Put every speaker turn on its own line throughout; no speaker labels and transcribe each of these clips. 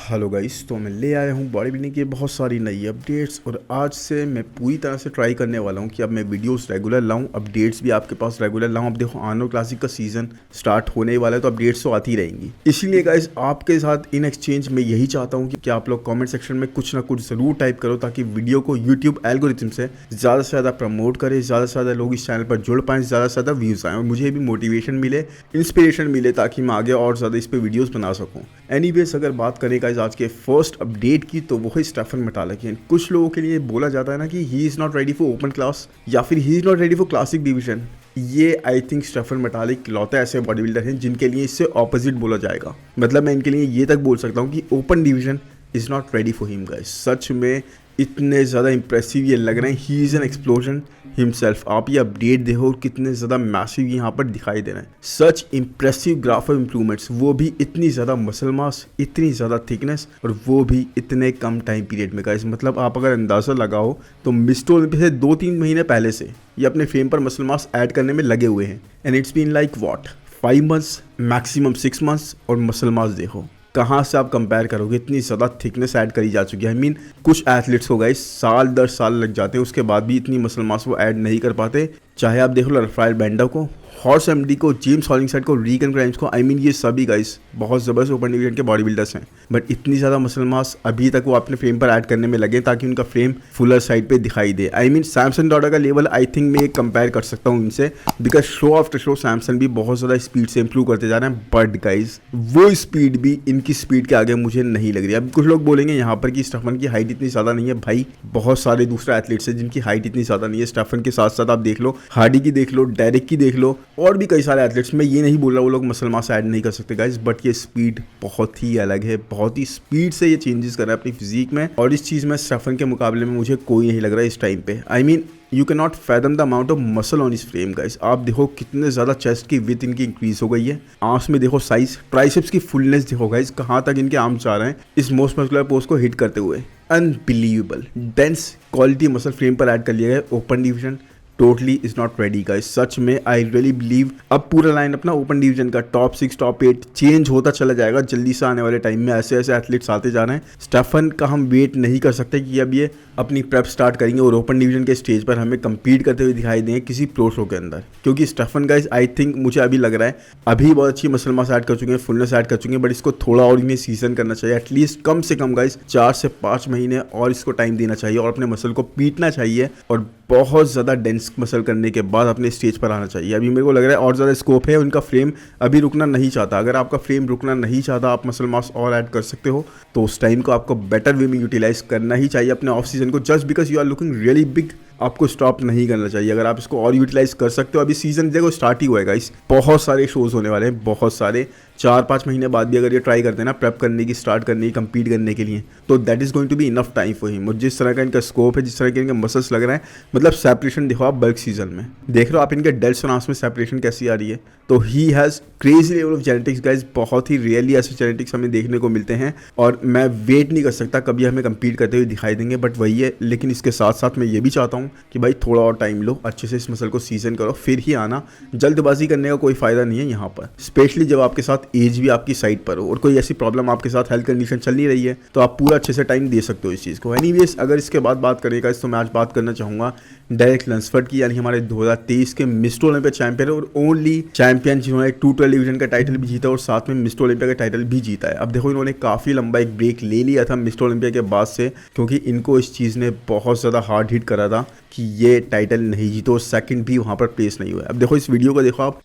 Hello guys, तो मैं ले आया हूँ बॉडी बिल्डिंग की बहुत सारी नई अपडेट्स। और आज से मैं पूरी तरह से ट्राई करने वाला हूँ कि अब मैं वीडियोस रेगुलर लाऊं, अपडेट्स भी आपके पास रेगुलर लाऊं। अब देखो आनो क्लासिक का सीज़न स्टार्ट होने ही वाला है, तो अपडेट्स तो आती रहेंगी। इसीलिए गाइस आपके साथ इन एक्सचेंज में यही चाहता हूँ कि आप लोग कॉमेंट सेक्शन में कुछ ना कुछ ज़रूर टाइप करो, ताकि वीडियो को यूट्यूब एल्गोरिथम से ज़्यादा प्रमोट करे, ज़्यादा से ज़्यादा लोग इस चैनल पर जुड़ पाएँ, ज़्यादा से ज़्यादा व्यूज़ आएँ और मुझे भी मोटिवेशन मिले, इंस्पिरेशन मिले, ताकि मैं आगे और ज़्यादा इस पर वीडियोज़ बना सकूँ। एनीवेज, अगर बात करें गाइस आज के फर्स्ट अपडेट की, तो वो है स्टेफन मैटालिक की। कुछ लोगों के लिए बोला जाता है ना कि he is not ready for open class या फिर he is not ready for classic division. ये आई थिंक स्टेफन मैटालिक लौटे ऐसे बॉडी बिल्डर हैं जिनके लिए इससे ऑपोजिट बोला जाएगा। मतलब मैं इनके लिए ये तक बोल सकता हूँ कि open division is not ready for him guys. सच में इतने ज़्यादा इंप्रेसिव ये लग रहे हैं, he is an explosion himself. आप ये अपडेट देखो कितने ज़्यादा मैसिव यहाँ पर दिखाई दे रहे हैं। सच इंप्रेसिव ग्राफ ऑफ इंप्रूवमेंट्स, वो भी इतनी ज़्यादा मसल मास, इतनी ज़्यादा थिकनेस, और वो भी इतने कम टाइम पीरियड में गाइस। मतलब आप अगर अंदाज़ा लगाओ तो मिस्टर ओलंपिक से 2-3 महीने पहले से ये अपने फ्रेम पर मसल मास ऐड करने में लगे हुए हैं। And it's been like what 5 months, maximum 6 months, और मसल मास देखो कहाँ से आप कंपेयर करोगे। इतनी ज़्यादा थिकनेस ऐड करी जा चुकी है। आई मीन कुछ एथलीट्स को गाइस साल दर साल लग जाते हैं, उसके बाद भी इतनी मसल मास वो ऐड नहीं कर पाते। चाहे आप देख लो रफाएल बेंडो को, हॉर्स एमडी को, जेम्स हॉलिंगसेट को, रीगन ग्राइम्स को। आई मीन ये सभी गाइस बहुत ज़बरदस्त ओपन डिवीजन के बॉडी बिल्डर्स हैं, बट इतनी ज़्यादा मसल मास अभी तक वो अपने फ्रेम पर ऐड करने में लगे ताकि उनका फ्रेम फुलर साइड पे दिखाई दे। आई मीन सैमसन डॉटर का लेवल आई थिंक मैं कंपेयर कर सकता हूँ इनसे, because show after show Samson भी बहुत ज़्यादा स्पीड से इंप्रूव करते जा रहे हैं। बट गाइज वो स्पीड भी इनकी स्पीड के आगे मुझे नहीं लग रही। अब कुछ लोग बोलेंगे यहाँ पर कि स्टेफन की हाइट इतनी ज़्यादा नहीं है। भाई बहुत सारे दूसरे एथलीट्स हैं जिनकी हाइट इतनी ज़्यादा नहीं है। स्टेफन के साथ साथ आप देख लो हार्डी की देख लो, डेरिक की देख लो, और भी कई सारे एथलीट्स। मैं ये नहीं बोल रहा वो लोग मसल मास ऐड नहीं कर सकते गाइस, बट ये स्पीड बहुत ही अलग है। बहुत ही स्पीड से ये चेंजेस कर रहा है अपनी फिजिक में, और इस चीज़ में स्टेफन के मुकाबले में मुझे कोई नहीं लग रहा है इस टाइम पे। I mean you can not fathom the amount of muscle on इस फ्रेम गाइस। आप देखो कितने ज़्यादा चेस्ट की विथ इनकी इंक्रीज हो गई है। आर्म्स में देखो साइज, ट्राइसेप्स की फुलनेस देखो गाइस, कहाँ तक इनके आर्म्स जा रहे हैं इस मोस्ट मस्कुलर पोस्ट को हिट करते हुए। Unbelievable dense quality muscle frame पर ऐड कर लिया गया। Open division totally is not ready guys. सच में आई रियली बिलीव अब पूरा लाइन अपना ओपन डिवीजन का टॉप 6 टॉप 8 चेंज होता चला जाएगा जल्दी से। आने वाले टाइम में ऐसे ऐसे एथलीट्स आते जा रहे हैं। स्टेफन का हम वेट नहीं कर सकते कि अब ये अपनी प्रेप स्टार्ट करेंगे और ओपन डिवीजन के स्टेज पर हमें compete करते हुए दिखाई देंगे किसी प्रो शो के अंदर। क्योंकि स्टेफन गाइस आई थिंक मुझे अभी लग रहा है अभी बहुत अच्छी मसल मास ऐड कर चुके हैं, फुलनेस ऐड कर चुके हैं, बट इसको थोड़ा और इन्हें सीजन करना चाहिए। एटलीस्ट कम से कम गाइस 4 से 5 महीने और इसको टाइम देना चाहिए और अपने मसल को पीटना चाहिए और बहुत ज़्यादा डेंस मसल करने के बाद अपने स्टेज पर आना चाहिए। अभी मेरे को लग रहा है और ज़्यादा स्कोप है। उनका फ्रेम अभी रुकना नहीं चाहता। अगर आपका फ्रेम रुकना नहीं चाहता, आप मसल मास और ऐड कर सकते हो, तो उस टाइम को आपको बेटर वे में यूटिलाइज करना ही चाहिए अपने ऑफ सीजन को। Just because you are looking really big, आपको स्टॉप नहीं करना चाहिए। अगर आप इसको और यूटिलाइज कर सकते हो, अभी सीजन देखो स्टार्ट ही हुआ है गाइस, बहुत सारे शोज होने वाले हैं, बहुत सारे। 4-5 महीने बाद भी अगर ये ट्राई करते हैं ना प्रेप करने की, स्टार्ट करने की, कंपीट करने के लिए, तो that is going to be enough time for him. और जिस तरह का इनका स्कोप है, जिस तरह के इनके मसल्स लग रहे हैं, मतलब सेपरेशन देखो आप बल्क सीजन में देख रहे हो आप इनके डेल्स और आर्म्स में सेपरेशन कैसी आ रही है। तो he has crazy level of genetics guys. बहुत ही रियली ऐसे जेनेटिक्स हमें देखने को मिलते हैं और मैं वेट नहीं कर सकता कभी हमें कंपीट करते हुए दिखाई देंगे। बट वही है, लेकिन इसके साथ साथ मैं ये भी चाहता हूँ कि भाई थोड़ा और टाइम लो, अच्छे से इस मसल को सीजन करो, फिर ही आना। जल्दबाजी करने का कोई फ़ायदा नहीं है यहाँ पर, स्पेशली जब आपके साथ एज भी आपकी साइड पर हो और कोई ऐसी प्रॉब्लम आपके साथ हेल्थ कंडीशन चल नहीं रही है, तो आप पूरा अच्छे से टाइम दे सकते हो इस चीज़ को। एनीवेज, अगर इसके बाद बात करेगा तो मैं आज बात करना चाहूँगा डेरिक लंसफर्ड की, यानी हमारे 2023 के मिस्टर ओलंपिया चैंपियन और ओनली चैंपियन जिन्होंने 212 डिवीजन का टाइटल भी जीता और साथ में मिस्टर ओलंपिया का टाइटल भी जीता है। अब देखो इन्होंने काफ़ी लंबा एक ब्रेक ले लिया था मिस्टर ओलंपिया के बाद से, क्योंकि इनको इस चीज़ ने बहुत ज़्यादा हार्ड हिट करा था कि ये टाइटल नहीं जीतो और सेकंड भी वहाँ पर प्लेस नहीं हुआ। अब देखो इस वीडियो को देखो आप।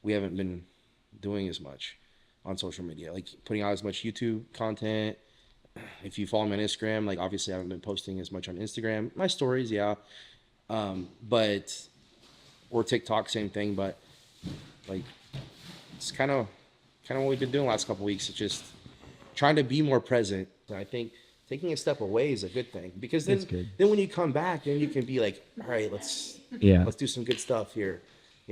We haven't been doing as much on social media, like putting out as much YouTube content. If you follow me on Instagram, like obviously I haven't been posting as much on Instagram. My stories, yeah, but or TikTok, same thing. But like it's kind of what we've been doing the last couple of weeks. It's just trying to be more present. And I think taking a step away is a good thing because then when you come back, then you can be like, all right, let's do some good stuff here.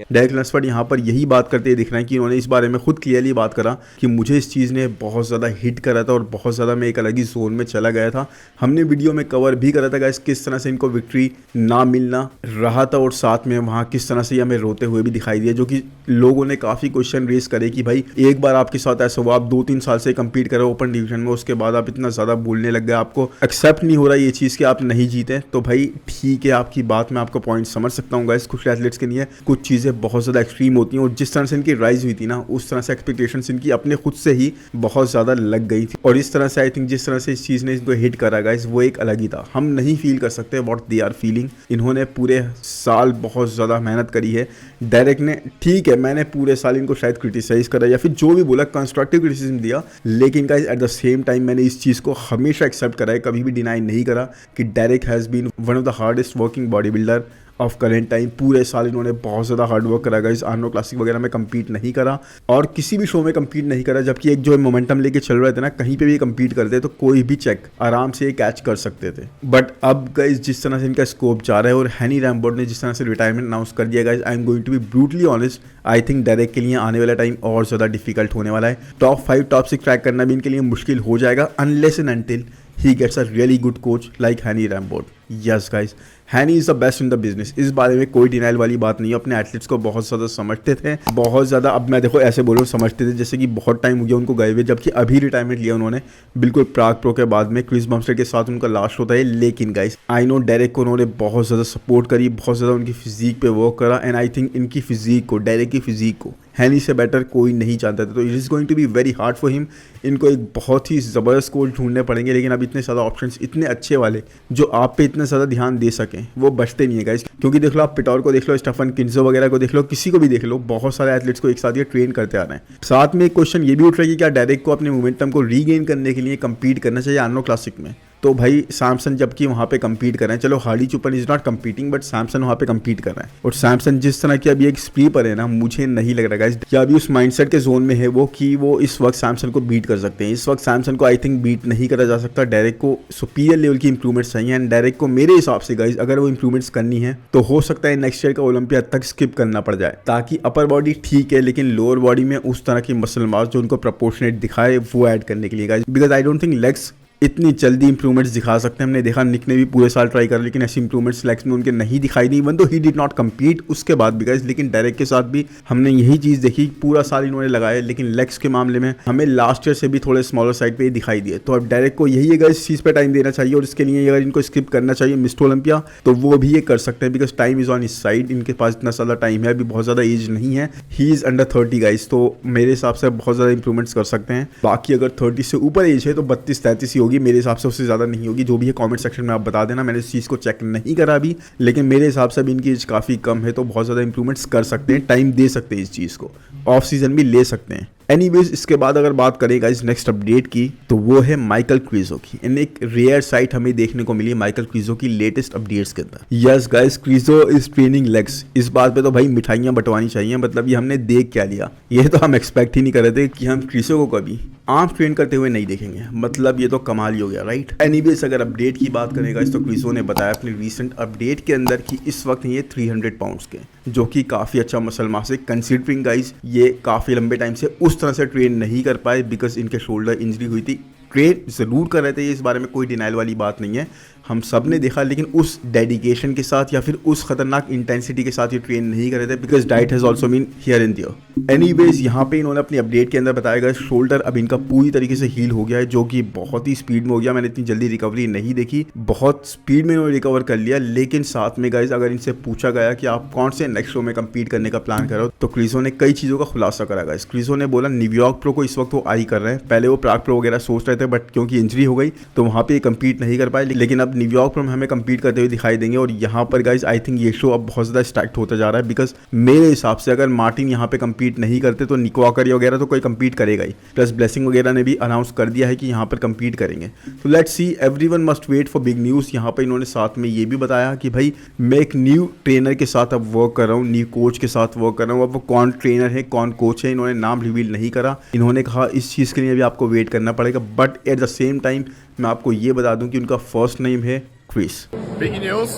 Derek Lunsford यहाँ पर यही बात करते दिख रहे हैं कि उन्होंने इस बारे में खुद क्लियरली बात करा कि मुझे इस चीज़ ने बहुत ज़्यादा हिट करा था और बहुत ज़्यादा मैं एक अलग ही जोन में चला गया था। हमने वीडियो में कवर भी करा था गाइस किस तरह से इनको विक्ट्री ना मिलना रहा था और साथ में वहाँ किस तरह से ये हमें रोते हुए भी दिखाई दिया, जो कि लोगों ने काफ़ी क्वेश्चन रेस करे कि भाई एक बार आपके साथ ऐसा हुआ, आप 2-3 साल से कंपीट करो ओपन डिवीजन में, उसके बाद आप इतना ज़्यादा बोलने लग गए, आपको एक्सेप्ट नहीं हो रहा ये चीज़ कि आप नहीं जीते। तो भाई ठीक है, आपकी बात मैं आपका पॉइंट समझ सकता हूँ गाइस, कुछ एथलीट्स के लिए कुछ चीज़ें बहुत ज़्यादा एक्सट्रीम होती हैं और जिस तरह से इनकी राइज हुई थी ना, उस तरह से एक्सपेक्टेशंस इनकी अपने खुद से ही बहुत ज़्यादा लग गई थी और इस तरह से आई थिंक जिस तरह से इस चीज़ ने इनको हिट करा गाइस वो एक अलग ही था। हम नहीं फील कर सकते व्हाट दे आर फीलिंग। इन्होंने पूरे साल बहुत ज़्यादा मेहनत करी है। डायरेक्ट ने, ठीक है मैंने पूरे साल इनको शायद क्रिटिसाइज़ करा या फिर जो भी बोला कंस्ट्रक्टिव क्रिटिसिज्म दिया, लेकिन guys eight the same time मैंने इस चीज़ को हमेशा एक्सेप्ट करा है, कभी भी डिनाई नहीं करा कि direct has been one of the hardest working body builder of current time. पूरे साल इन्होंने बहुत ज़्यादा हार्ड वर्क करा गाइस। आर्नो क्लासिक वगैरह में कम्पीट नहीं करा और किसी भी शो में कम्पीट नहीं करा, जबकि एक जो मोमेंटम लेके चल रहे थे ना, कहीं पे भी कम्पीट करते तो कोई भी चेक आराम से कैच कर सकते थे। बट अब गाइस जिस तरह से इनका स्कोप जा रहा है और हैनी रैमबोर्ड ने जिस तरह से रिटायरमेंट अनाउंस कर दिया guys, I am going to be brutally honest, I think direct के लिए आने वाला टाइम और ज़्यादा डिफिकल्ट होने वाला है। टॉप 5 टॉप 6 क्रैक करना भी इनके लिए मुश्किल हो जाएगा unless and until he gets a really good coach like Hani Rambod. Yes guys, Hani is the best in the business. इस बारे में कोई डिनाइल वाली बात नहीं है। अपने एथलीट्स को बहुत ज़्यादा समझते थे, बहुत ज़्यादा, अब मैं देखो ऐसे बोलो समझते थे जैसे कि बहुत टाइम हो गया उनको गए हुए, जबकि अभी रिटायरमेंट लिया उन्होंने बिल्कुल प्राग प्रो के बाद में। क्रिस बम्स्टेड के साथ उनका लास्ट होता है, लेकिन गाइस आई नो डायरेक्ट को उन्होंने बहुत ज़्यादा सपोर्ट करी, बहुत ज़्यादा उनकी फिजिक पे वर्क करा एंड आई थिंक इनकी फिजिक को, डायरेक्ट की फिजिक को हैनी से बेटर कोई नहीं जानता था। तो it is going to be very hard for him. इनको एक बहुत ही ज़बरदस्त कोच ढूंढने पड़ेंगे, लेकिन अब इतने ज़्यादा ऑप्शंस, इतने अच्छे वाले जो आप पे इतना ज़्यादा ध्यान दे सकें, वो बचते नहीं है गाइस। क्योंकि देख लो आप पिटौर को देख लो, स्टेफन किन्जो वगैरह को देख लो, किसी को भी देख लो, बहुत सारे एथलीट्स को एक साथ ये ट्रेन करते आ रहे हैं। साथ में एक क्वेश्चन ये भी उठ रहा है कि क्या डायरेक्ट को अपने मोमेंटम को रीगेन करने के लिए कम्पीट करना चाहिए आर्नो क्लासिक में। तो भाई सैमसन जबकि वहाँ पे कम्पीट कर रहे हैं, चलो Hadi Choopan is not competing, but Samson वहाँ पे कम्पीट कर रहा है और सैमसन जिस तरह की अभी एक स्पीड पर है ना, मुझे नहीं लग रहा गाइस कि अभी उस माइंडसेट के जोन में है वो कि वो इस वक्त सैमसन को बीट कर सकते हैं। इस वक्त सैमसन को आई थिंक बीट नहीं करा जा सकता। डायरेक्ट को सुपीरियर लेवल की इंप्रूवमेंट्स चाहिए एंड डायरेक्ट को मेरे हिसाब से गाइस अगर वो इंप्रूवमेंट्स करनी है तो हो सकता है नेक्स्ट ईयर का ओलंपिया तक स्किप करना पड़ जाए, ताकि अपर बॉडी ठीक है लेकिन लोअर बॉडी में उस तरह की मसल मास जो उनको प्रोपोर्शनेट दिखाए वो ऐड करने के लिए guys. Because I don't think legs इतनी जल्दी इंप्रूवमेंट्स दिखा सकते हैं। हमने देखा निक ने भी पूरे साल ट्राई कर, लेकिन ऐसी इंप्रूवमेंट्स लेग्स में उनके नहीं दिखाई दी, even though he did not compete उसके बाद भी गाइस। लेकिन डायरेक्ट के साथ भी हमने यही चीज़ देखी, पूरा साल इन्होंने लगाया, लेकिन लेग्स के मामले में हमें लास्ट ईयर से भी थोड़े स्मॉलर साइड पे ही दिखाई दिए। तो अब डायरेक्ट को यही है गाइस, इस चीज़ पे टाइम देना चाहिए और इसके लिए अगर इनको स्किप करना चाहिए मिस्टर ओलंपिया तो वो भी ये कर सकते हैं, because time is on his side. इनके पास इतना ज़्यादा टाइम है, अभी बहुत ज़्यादा एज नहीं है, ही इज़ अंडर 30 गाइस, तो मेरे हिसाब से बहुत ज़्यादा इंप्रूवमेंट्स कर सकते हैं। बाकी अगर 30 से ऊपर एज है तो 32-33 ही होगी मेरे हिसाब से, उससे ज़्यादा नहीं होगी। जो भी है कमेंट सेक्शन में आप बता देना, मैंने इस चीज़ को चेक नहीं करा अभी, लेकिन मेरे हिसाब से अभी इनकी एज काफ़ी कम है तो बहुत ज़्यादा इंप्रूवमेंट्स कर सकते हैं, टाइम दे सकते हैं इस चीज़ को, ऑफ सीजन भी ले सकते हैं। एनीवेज इसके बाद अगर बात करेगा इस नेक्स्ट अपडेट की तो वो है माइकल क्रीजो की। इन एक रेयर साइट हमें देखने को मिली माइकल क्रीजो की लेटेस्ट अपडेट्स के अंदर। Yes guys, Krizo is training legs. इस बात पे तो भाई मिठाइयाँ बंटवानी चाहिए, मतलब ये हमने देख क्या लिया, ये तो हम एक्सपेक्ट ही नहीं कर रहे थे कि हम क्रीजो को कभी आर्म ट्रेन करते हुए नहीं देखेंगे, मतलब ये तो कमाल ही हो गया राइट। एनीवेज अगर अपडेट की बात करेगा इस तो क्रीजो ने बताया अपने रीसेंट अपडेट के अंदर कि इस वक्त ये 300 पाउंड्स के, जो कि काफ़ी अच्छा मसल मास है कंसीडरिंग गाइस ये काफ़ी लंबे टाइम से उस तरह से ट्रेन नहीं कर पाए बिकॉज इनके शोल्डर इंजरी हुई थी। ट्रेन ज़रूर कर रहे थे, ये इस बारे में कोई डिनाइल वाली बात नहीं है, हम सब ने देखा, लेकिन उस डेडिकेशन के साथ या फिर उस खतरनाक इंटेंसिटी के साथ ये ट्रेन नहीं कर रहे थे because diet has also been here and there. Anyways यहाँ पे इन्होंने अपनी अपडेट के अंदर बताया गया शोल्डर अब इनका पूरी तरीके से हील हो गया है, जो कि बहुत ही स्पीड में हो गया। मैंने इतनी जल्दी रिकवरी नहीं देखी, बहुत स्पीड में इन्होंने रिकवर कर लिया। लेकिन साथ में गाइज अगर इनसे पूछा गया कि आप कौन से नेक्स्ट शो में कम्पीट करने का प्लान करो तो क्रीजो ने कई चीज़ों का खुलासा करा गाइज। क्रीजो ने बोला न्यूयॉर्क प्रो को इस वक्त वो आई कर रहे हैं, पहले वो प्राग प्रो वगैरह सोच रहे थे बट क्योंकि इंजरी हो गई तो वहाँ पे कम्पीट नहीं कर पाए, लेकिन अब न्यूयॉर्क प्रो में हमें कम्पीट करते हुए दिखाई देंगे। और यहाँ पर गाइज आई थिंक ये शो अब बहुत ज़्यादा स्टैक्ड होता जा रहा है बिकॉज मेरे हिसाब से अगर मार्टिन यहाँ पे कम्पीट नहीं करते तो निको आकरी वगैरह तो कोई कम्पीट करेगा ही, प्लस ब्लेसिंग वगैरह ने भी अनाउंस कर दिया है कि यहाँ पर कम्पीट करेंगे। तो let's see, everyone must wait for big news. यहाँ पर इन्होंने साथ में ये भी बताया कि भाई मैं एक न्यू ट्रेनर के साथ अब वर्क कर रहा हूँ, न्यू कोच के साथ वर्क कर रहा हूँ। अब वो कौन ट्रेनर है कौन कोच है इन्होंने नाम रिवील नहीं करा। इन्होंने कहा इस चीज़ के लिए भी आपको वेट करना पड़ेगा, but at the same time मैं आपको ये बता दूं कि उनका फर्स्ट नेम है Chris.
Big news.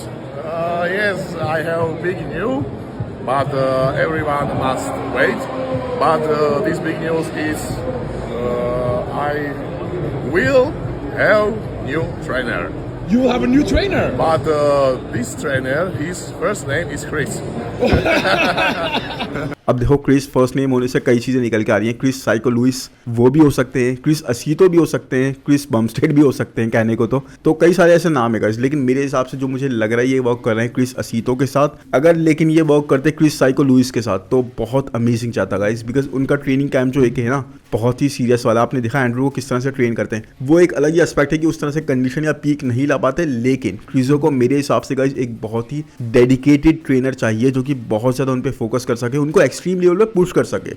Yes, I have big news. but everyone must wait. But this big news is I will have new trainer.
You will have a new trainer.
But this trainer, his first name is Chris.
अब देखो Chris first name होने से कई चीज़ें निकल के आ रही हैं। क्रिस साइको लुइस वो भी हो सकते हैं, क्रिस असीतो भी हो सकते हैं, क्रिस बमस्टेड भी हो सकते हैं कहने को तो कई सारे ऐसे नाम है गाइस। लेकिन मेरे हिसाब से जो मुझे लग रहा है ये वर्क कर रहे हैं क्रिस असीतो के साथ। अगर लेकिन ये वर्क करते क्रिस साइको लुइस के साथ तो बहुत अमेजिंग चाहता गाइस, बिकॉज उनका ट्रेनिंग कैंप जो एक है ना बहुत ही सीरियस वाला। आपने देखा एंड्रू को किस तरह से ट्रेन करते हैं, वो एक अलग ही एस्पेक्ट है कि उस तरह से कंडीशन या पीक नहीं ला पाते। लेकिन क्रिसो को मेरे हिसाब से गाइस एक बहुत ही डेडिकेटेड ट्रेनर चाहिए जो कि बहुत ज़्यादा उन पर फोकस कर सके, उनको एक्सट्रीम लेवल पर पुश कर सके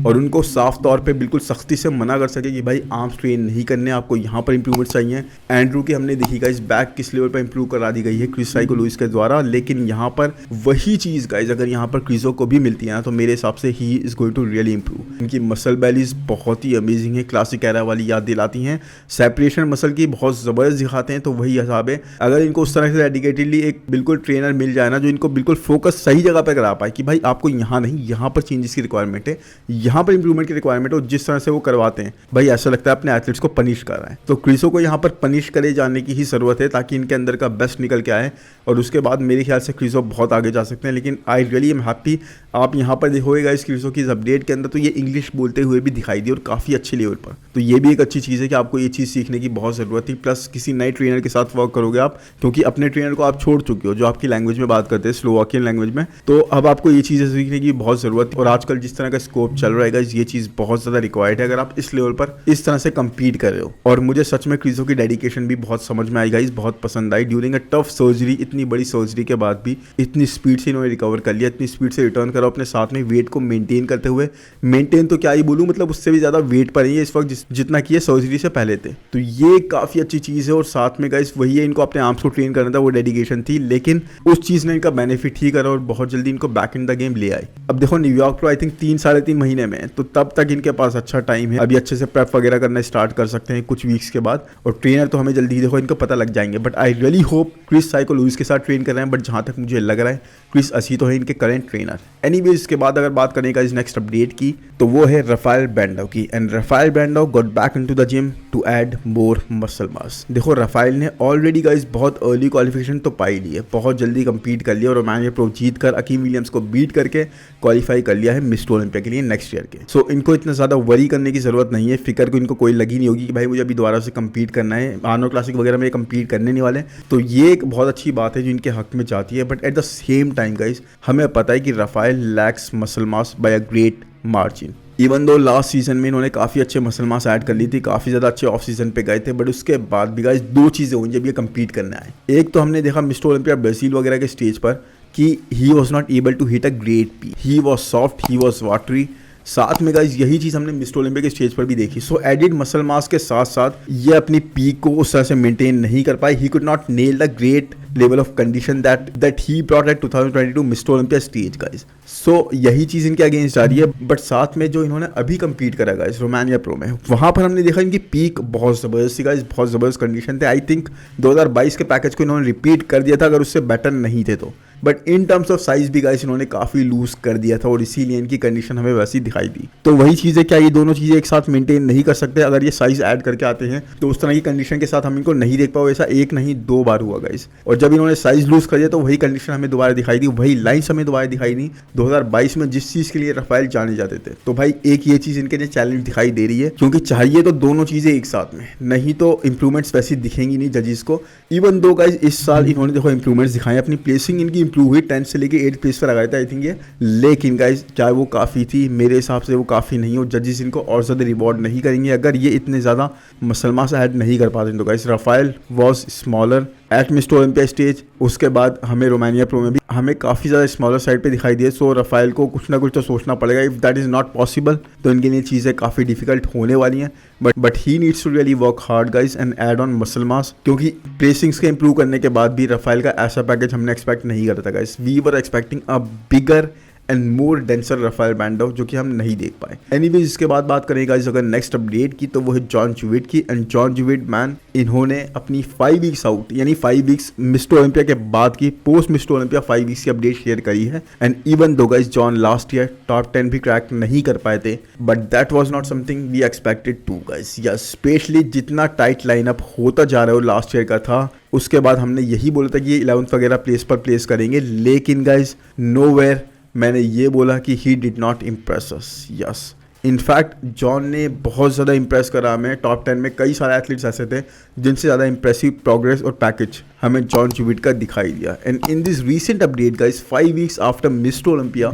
और उनको साफ तौर पे बिल्कुल सख्ती से मना कर सके कि भाई आर्म्स ट्रेन नहीं करने, आपको यहाँ पर इंप्रूवमेंट चाहिए। एंड्रू की हमने देखी गाइस बैक किस लेवल पर इंप्रूव करा दी गई है क्रिस साइको लुइस के द्वारा, लेकिन यहाँ पर वही चीज़ गाइस अगर यहाँ पर क्रिसो को भी मिलती है ना तो मेरे हिसाब से he is going to really improve. इनकी मसल बैलीज बहुत ही अमेजिंग है, क्लासिक एरा वाली याद दिलाती हैं। सेपरेशन मसल की बहुत ज़बरदस्त दिखाते हैं। तो वही हिसाब है, अगर इनको उस तरह से डेडिकेटेडली एक बिल्कुल ट्रेनर मिल जाए ना जो इनको बिल्कुल फोकस सही जगह पर करा पाए कि भाई आपको यहाँ नहीं यहाँ पर चेंजेस की रिक्वायरमेंट है, यहाँ पर इंप्रूवमेंट की रिक्वायरमेंट है, और जिस तरह से वो करवाते हैं भाई ऐसा लगता है अपने एथलीट्स को पनिश कर रहा है। तो क्रिसो को यहाँ पर पनिश करे जाने की ही ज़रूरत है ताकि इनके अंदर का बेस्ट निकल के आए और उसके बाद मेरे ख्याल से क्रिसो बहुत आगे जा सकते हैं। लेकिन आई रियली एम हैप्पी। आप यहाँ पर देखोगे इस क्रिसो की इस अपडेट के अंदर तो ये इंग्लिश बोलते हुए भी दिखाई दी और काफ़ी अच्छे लेवल पर। तो ये भी एक अच्छी चीज़ है कि आपको ये चीज़ सीखने की बहुत ज़रूरत थी। प्लस किसी नए ट्रेनर के साथ वर्क करोगे आप, क्योंकि अपने ट्रेनर को आप छोड़ चुके हो जो आपकी लैंग्वेज में बात करते हैं स्लोवाकियन लैंग्वेज में, तो अब आपको ये चीज़ें सीखने की बहुत ज़रूरत है। और आजकल जिस तरह का स्कोप चल रहा है ये चीज़ बहुत ज़्यादा रिक्वायर्ड है अगर आप इस लेवल पर इस तरह से कम्पीट कर रहे हो। और मुझे सच में क्रिसो की डेडिकेशन भी बहुत समझ में आई गाइस, बहुत पसंद आई। ड्यूरिंग अ टफ सर्जरी, इतनी बड़ी सर्जरी के बाद भी इतनी स्पीड से इन्होंने रिकवर कर लिया, इतनी स्पीड से रिटर्न करा अपने साथ में वेट को मेंटेन करते हुए। मेंटेन तो क्या ही बोलूँ, मतलब उससे भी ज़्यादा वेट पर ही है इस वक्त जितना कि सर्जरी से पहले थे। तो ये काफ़ी अच्छी चीज़ है। और साथ में गाइस वही है, इनको अपने आर्म्स को ट्रेन करना था, वो डेडिकेशन थी, लेकिन उस चीज़ ने इनका बेनिफिट ही करा और बहुत जल्दी इनको बैक इन द गेम ले आए। अब देखो न्यूयॉर्क प्रो आई थिंक 3-3.5 महीने में, तो तब तक इनके पास अच्छा टाइम है, अभी अच्छे से प्रेप वगैरह करना स्टार्ट कर सकते हैं कुछ वीक्स के बाद। और ट्रेनर तो हमें जल्दी ही देखो इनको पता लग जाएंगे। But I really hope Chris psycho Lewis के साथ ट्रेन कर रहे हैं, बट जहाँ तक मुझे लग रहा है क्रिस असीतो है इनके करंट ट्रेनर। एनीवेज इसके बाद अगर बात करें इस नेक्स्ट अपडेट की तो वो है राफेल ब्रांडो की। And Rafael Brandao got back into the gym to add more muscle mass. देखो राफेल ने ऑलरेडी गाइस बहुत अर्ली क्वालिफिकेशन तो पाई ली है, बहुत जल्दी कंपीट कर लिया और रोमानिया प्रो जीत कर अकीम विलियम्स को बीट करके क्वालिफाई कर लिया है मिस्टर ओलंपिया के लिए नेक्स्ट ईयर के। सो इनको इतना ज़्यादा वरी करने की ज़रूरत नहीं है, फिक्र को इनको कोई लगी नहीं होगी कि भाई मुझे अभी दोबारा से कंपीट करना है, आर्नोल्ड क्लासिक वगैरह में कंपीट करने नहीं वाले। तो ये एक बहुत अच्छी बात है जो इनके हक में जाती है। But at the same time guys हमें पता है कि Rafael lacks muscle mass by a great margin. Even though last season में इन्होंने काफ़ी अच्छे मसल मास ऐड कर ली थी, काफ़ी ज़्यादा अच्छे ऑफ सीजन पे गए थे, बट उसके बाद भी गाइस दो चीज़ें हुई जब ये कंपीट करने आए। एक तो हमने देखा मिस्टर ओलंपिया ब्राज़ील वगैरह के स्टेज पर कि he was not able to hit a great P, he was soft, he was watery. साथ में गाइस यही चीज़ हमने मिस्टर ओलंपिया के स्टेज पर भी देखी। सो एडिड मसल मास के साथ साथ ये अपनी पीक को उस तरह से मेंटेन नहीं कर पाए, he could not nail the great level of condition that he brought at 2022 Mr Olympia stage guys. So यही चीज़ इनके अगेंस्ट आ रही है। बट साथ में जो इन्होंने अभी कंपीट करा गाइस रोमानिया प्रो में, वहाँ पर हमने देखा इनकी पीक बहुत ज़बरदस्त थी गाइस, बहुत ज़बरदस्त कंडीशन थे। आई थिंक 2022 के पैकेज को इन्होंने रिपीट कर दिया था अगर उससे बेटर नहीं थे तो। But in terms of size भी गाइस इन्होंने काफ़ी लूज कर दिया था और इसीलिए इनकी कंडीशन हमें वैसी दिखाई दी। तो वही चीज़ है, क्या ये दोनों चीज़ें एक साथ मेंटेन नहीं कर सकते? अगर ये साइज ऐड करके आते हैं तो उस तरह की कंडीशन के साथ हम इनको नहीं देख पाओ। ऐसा एक नहीं 2 बार हुआ गाइस। और जब इन्होंने साइज लूज कर दिया तो वही कंडीशन हमें दोबारा दिखाई दी, वही लाइन्स हमें दोबारा दिखाई दी 2022 में जिस चीज़ के लिए राफेल जाने जाते थे। तो भाई एक ये चीज़ इनके लिए चैलेंज दिखाई दे रही है, क्योंकि चाहिए तो दोनों चीज़ें एक साथ में, नहीं तो इंप्रूवमेंट्स वैसी दिखेंगी नहीं जजेस को। इवन दो गाइस इस साल इन्होंने देखो इंप्रूवमेंट्स दिखाए, अपनी प्लेसिंग इनकी इंप्रूव हुई, 10 से लेके 8th प्लेस पर लगाया था आई थिंक ये। लेकिन गाइस चाहे वो काफ़ी थी, मेरे हिसाब से वो काफ़ी नहीं हो। जजेस इनको और ज़्यादा रिवॉर्ड नहीं करेंगे अगर ये इतने ज़्यादा मसल मास ऐड नहीं कर पाते। तो guys Rafael was smaller at Mister Olympia stage, उसके बाद हमें रोमानिया प्रो में भी हमें काफ़ी ज़्यादा स्मॉलर साइड पे दिखाई दिए। सो राफेल को कुछ ना कुछ तो सोचना पड़ेगा। If that is not possible तो इनके लिए चीज़ें काफ़ी डिफिकल्ट होने वाली हैं। But he needs to really work hard guys and add on muscle mass, क्योंकि प्लेसिंग्स के इंप्रूव करने के बाद भी राफेल का ऐसा पैकेज हमने एक्सपेक्ट नहीं करता guys. We were expecting a bigger and more denser Rafael Brandao, जो कि हम नहीं देख पाए। एनीवेज इसके बाद बात करें गाइस अगर नेक्स्ट अपडेट की, तो वो है जॉन जूविट की। एंड जॉन जूविट मैन, इन्होंने अपनी 5 वीक्स आउट यानी 5 वीक्स मिस्टर ओलंपिया के बाद की पोस्ट मिस्टर ओलंपिया 5 वीक्स की अपडेट शेयर करी है। And even though guys John last year top 10 भी क्रैक नहीं कर पाए थे, but that was not something we expected to guys. या स्पेशली जितना टाइट लाइनअप होता जा रहा है वो लास्ट ईयर का था, उसके बाद हमने यही बोला था कि ये 11th वगैरह प्लेस पर प्लेस करेंगे, लेकिन गाइस नोवेयर मैंने ये बोला कि he did not impress us. Yes, in fact John ने बहुत ज़्यादा इंप्रेस करा हमें। टॉप 10 में कई सारे एथलीट्स ऐसे थे जिनसे ज़्यादा इंप्रेसिव प्रोग्रेस और पैकेज हमें जॉन जूविट का दिखाई दिया। And in this recent update guys 5 weeks after mister Olympia,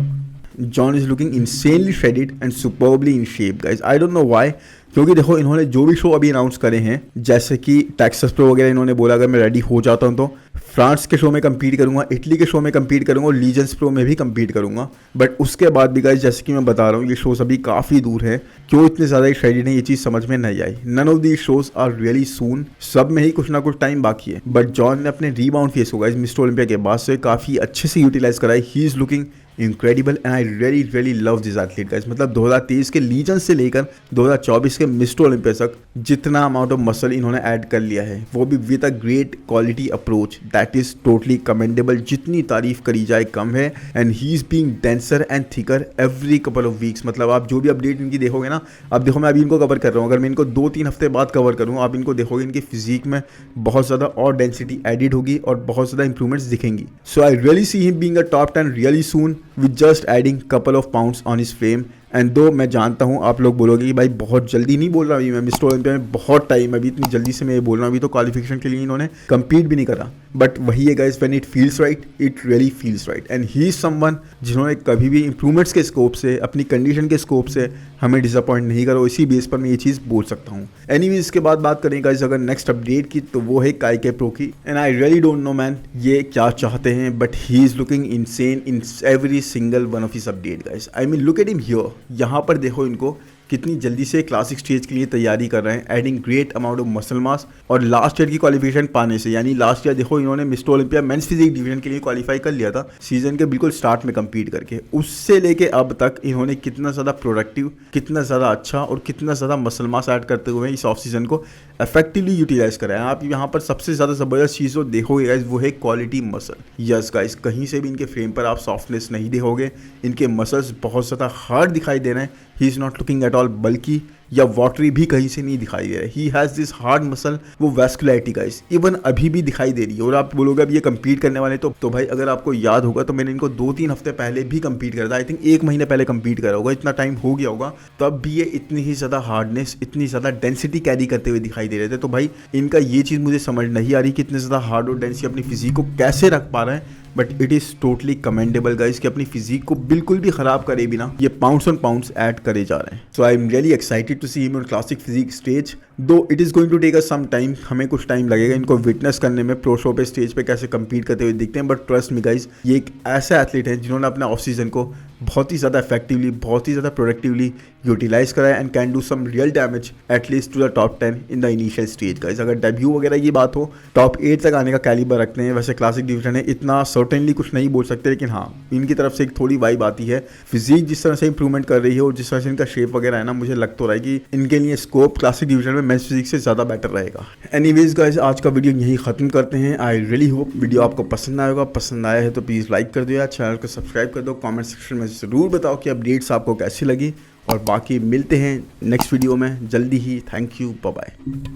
John is looking insanely shredded and superbly in shape guys. I don't know why, क्योंकि देखो इन्होंने जो भी शो अभी अनाउंस करे हैं, जैसे कि टेक्सास प्रो वगैरह, इन्होंने बोला अगर मैं रेडी हो जाता हूँ तो फ्रांस के शो में कम्पीट करूंगा, इटली के शो में कम्पीट करूंगा और लीजेंड्स प्रो में भी कम्पीट करूंगा। बट उसके बाद भी गाइस जैसे कि मैं बता रहा हूँ, ये शोज अभी काफ़ी दूर है। क्यों इतने ज़्यादा एक्साइटेड हैं ये चीज़ समझ में नहीं आई। None of these shows are really soon, सब में ही कुछ ना कुछ टाइम बाकी है। बट जॉन ने अपने रीबाउंड फेस को गाइस मिस्टर ओलंपिया के बाद से काफ़ी अच्छे से यूटिलाइज कराई। He is looking incredible and I really love this athlete guys. मतलब 2023 के लीजेंड से लेकर 2024 के मिस्टर ओलंपिया तक जितना अमाउंट ऑफ मसल इन्होंने ऐड कर लिया है, वो भी with a great quality approach, that is totally commendable. जितनी तारीफ करी जाए कम है। And he is being denser and thicker every couple of weeks. मतलब आप जो भी अपडेट इनकी देखोगे ना, अब देखो मैं अभी इनको कवर कर रहा हूँ, अगर मैं इनको 2-3 हफ्ते बाद कवर करूँ, आप इनको देखोगे इनकी फिजिक में बहुत ज़्यादा और डेंसिटी एडिड होगी और बहुत ज़्यादा इंप्रूवमेंट्स दिखेंगी। So I really see him being a top 10 really soon with just adding couple of pounds on his frame। And though मैं जानता हूँ आप लोग बोलोगे कि भाई बहुत जल्दी नहीं बोल रहा अभी मैं, मिस्टर ओलंपिया में बहुत टाइम, अभी इतनी जल्दी से मैं ये बोल रहा हूँ, अभी तो क्वालिफिकेशन के लिए इन्होंने कम्पीट भी नहीं करा। बट वही है guys, when it feels right it really feels right. And he is someone जिन्होंने कभी भी इंप्रूवमेंट्स के स्कोप से, अपनी कंडीशन के स्कोप से हमें डिसअपॉइंट नहीं करा। इसी बेस पर मैं ये चीज़ बोल सकता हूँ। एनीवेज इसके बाद बात करें गाइस अगर नेक्स्ट अपडेट की, तो वो है काइके प्रो की। And I really don't know man ये क्या चाहते हैं, but he is looking insane in every single one of his update guys. I mean look at him here, यहाँ पर देखो इनको कितनी जल्दी से क्लासिक स्टेज के लिए तैयारी कर रहे हैं, adding great amount of muscle mass. और लास्ट ईयर की क्वालिफिकेशन पाने से, यानी लास्ट ईयर देखो इन्होंने Mister Olympia men's physique division के लिए क्वालिफाई कर लिया था सीजन के बिल्कुल स्टार्ट में कम्पीट करके। उससे लेके अब तक इन्होंने कितना ज़्यादा प्रोडक्टिव, कितना ज़्यादा अच्छा और कितना ज़्यादा मसल मास ऐड करते हुए इस ऑफ सीजन को इफेक्टिवली यूटिलाइज करा है। आप यहाँ पर सबसे ज़्यादा ज़बरदस्त चीज़ जो देखोगे गाइस वो है क्वालिटी मसल। यस गाइस, कहीं से भी इनके फ्रेम पर आप सॉफ्टनेस नहीं देखोगे, इनके मसल्स बहुत ज़्यादा हार्ड दिखाई दे रहे हैं। He is not looking at all बल्कि या वाटरी भी कहीं से नहीं दिखाई दे रहा है। He has this hard muscle, वो वैस्कुलरिटी गाइस इवन अभी भी दिखाई दे रही है। और आप बोलोगे अब ये कम्पीट करने वाले तो भाई अगर आपको याद होगा तो मैंने इनको 2-3 हफ्ते पहले भी कम्पीट करा था। आई थिंक 1 महीने पहले कम्पीट करा होगा, इतना टाइम हो गया होगा, तब भी ये इतनी ही ज़्यादा हार्डनेस, इतनी ज़्यादा डेंसिटी कैरी करते हुए दिखाई दे रहे थे। तो भाई इनका ये चीज़ मुझे समझ नहीं आ रही कि इतने ज़्यादा हार्ड और डेंसिटी अपनी फिजिक को कैसे रख पा रहे हैं। But it is totally commendable guys कि अपनी फिजिक को बिल्कुल भी खराब करे बिना ये पाउंड्स ऑन पाउंड्स ऐड करे जा रहे हैं। So I am really excited to see him on classic physique stage, though it is going to take us some time. हमें कुछ टाइम लगेगा इनको विटनेस करने में, प्रो शो पे स्टेज पे कैसे कम्पीट करते हुए दिखते हैं। बट ट्रस्ट मी गाइस, ये एक ऐसा एथलीट है जिन्होंने अपने ऑफ सीजन को बहुत ही ज़्यादा इफेक्टिवली, बहुत ही ज़्यादा प्रोडक्टिवली यूटिलाइज करा है and can do some real damage at least to the top 10 in the initial stage guys. अगर डेब्यू वगैरह की बात हो, टॉप 8 तक आने का कैलिबर रखते हैं। वैसे क्लासिक डिवीजन है, इतना सर्टेनली कुछ नहीं बोल सकते, लेकिन हाँ इनकी तरफ से एक थोड़ी वाइब आती है। फिजिक जिस तरह से इंप्रूवमेंट कर रही है और जिस तरह से इनका शेप वगैरह है ना, मुझे लग तो रहा है कि इनके लिए स्कोप क्लासिक डिवीजन में मेंस फिजिक से ज़्यादा बेटर रहेगा। एनीवेज गाइस, आज का वीडियो यहीं ख़त्म करते हैं। आई रियली होप वीडियो आपको पसंद आएगा। पसंद आया है तो प्लीज़ लाइक कर दो या चैनल को सब्सक्राइब कर दो। कमेंट सेक्शन में ज़रूर बताओ कि अपडेट्स आपको कैसी लगी, और बाकी मिलते हैं नेक्स्ट वीडियो में जल्दी ही। Thank you, bye bye.